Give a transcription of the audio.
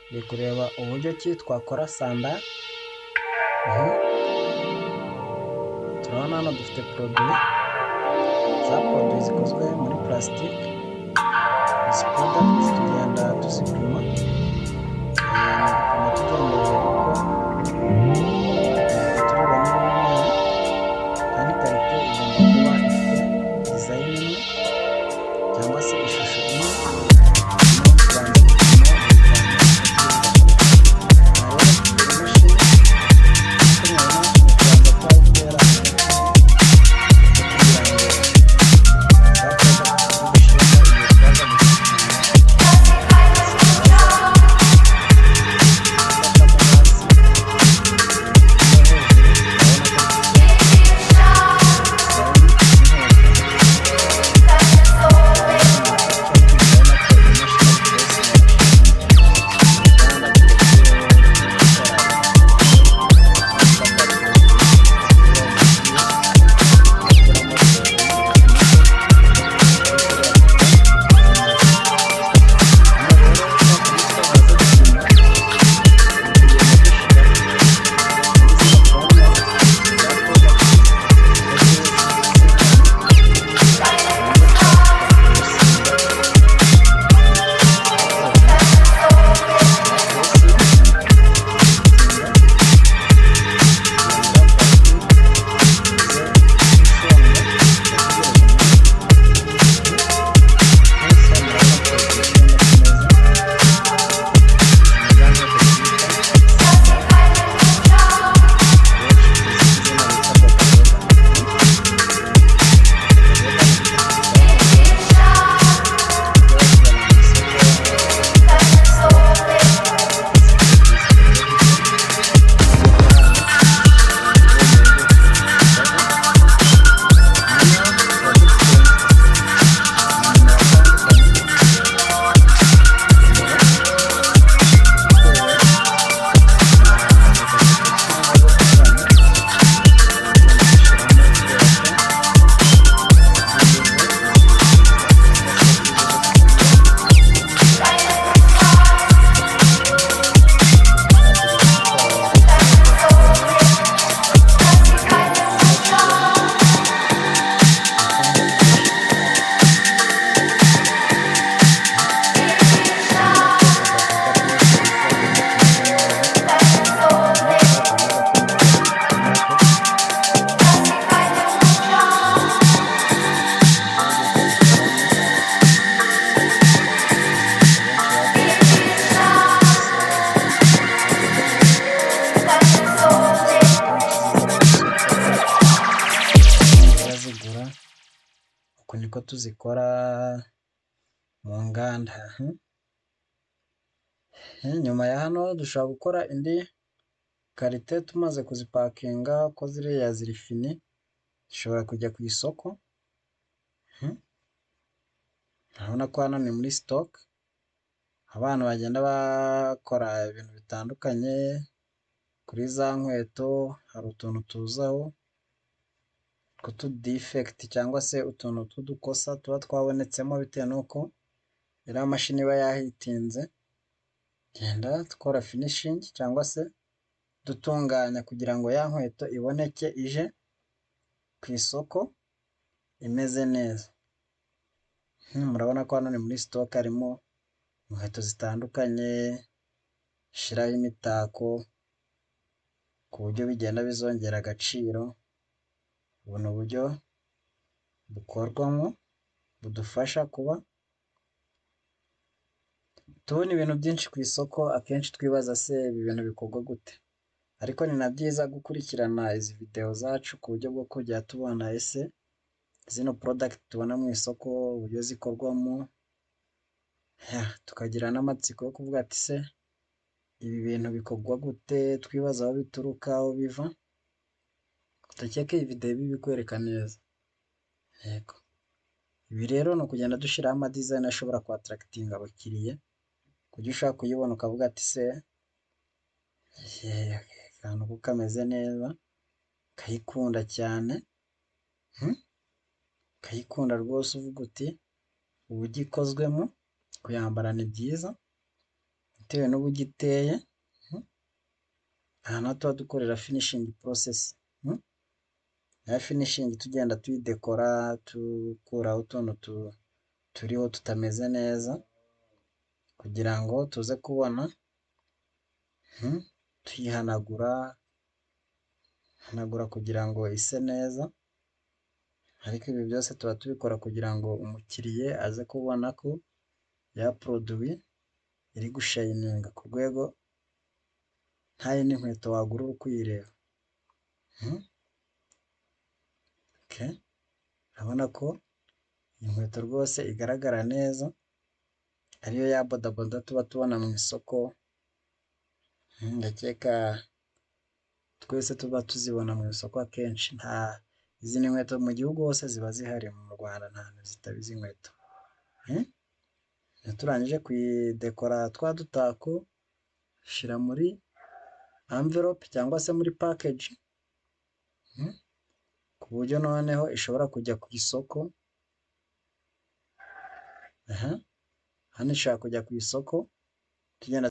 Turi kureba uburyo ki twakora sandari. Turabona hano dufite poroduwi, za poroduwi zikozwe muri purasitike. Izi porodagiti tugenda tuzipima, tugendeye uko tureba n'umweru, kandi karite igomba kuba ifite dizayini imwe cyangwa se ishusho imwe. Tubanza gupima uku niko tuzikora mu nganda. Nyuma ya hano dushobora gukora indi karite tumaze kuzipakinga, ko ziriya ziri fini, zishobora kujya ku isoko. Urabona ko hano ni muri sitoke, abantu bagenda bakora ibintu bitandukanye. Kuri za nkweto hari utuntu tuzaho tw'utudifekiti cyangwa se utuntu tw'udukosa tuba twabonetsemo bitewe n'uko iriya mashini iba yahitinze. Tugenda dukora finishingi cyangwa se dutunganya kugira ngo ya nkweto iboneke ije ku isoko imeze neza. Murabona ko hano ni muri sitoke, harimo inkweto zitandukanye, ushyiraho imitako ku buryo bigenda bizongera agaciro. Ubu ni uburyo bukorwamo budufasha kuba tubona ibintu byinshi ku isoko. Akenshi twibaza se ibi bintu bikorwa gute, ariko ni na byiza gukurikirana izi videwo zacu ku buryo bwo kujya tubona ese zino porodagiti tubona mu isoko uburyo zikorwamo, tukagira n'amatsiko yo kuvuga ati se ibi bintu bikorwa gute, twibaza aho bituruka, aho biva. Ndakeka iyi videwo iba ibikwereka neza. Yego, ibi rero ni ukugenda dushyiraho amadizayini ashobora kwatarakitinga abakiriya, kuburyo ushobora kuyibona ukavuga ati se akantu ko kameze neza, ukayikunda cyane, ukayikunda rwose, uvuga uti uburyo ikozwemo kuyambara ni byiza, bitewe n'uburyo iteye. Aha naho tuba dukorera finishingi porosesi. Ya finishingi tugenda tuyidekora, dukuraho utuntu turiho tutameze neza, kugira ngo tuze kubona tuyihanagura, kugira ngo ise neza. Ariko ibi byose tuba tubikora kugira ngo umukiriya aze kubona ko ya poroduwi iri gushayininga ku rwego nta yindi nkweto wagura uri kuyireba. Urabona ko iyi nkweto rwose igaragara neza, ariyo ya bodaboda tuba tubona mu isoko. Ndakeka twese tuba tuzibona mu isoko akenshi. Izi ni inkweto mu gihugu hose ziba zihari, mu Rwanda nta hantu zitaba izi nkweto. Iyo turangije kuyidekora twa dutako, dushyira muri amverope cyangwa se muri pakeji, ku buryo noneho ishobora kujya ku isoko. Hano ishobora kujya ku isoko tugenda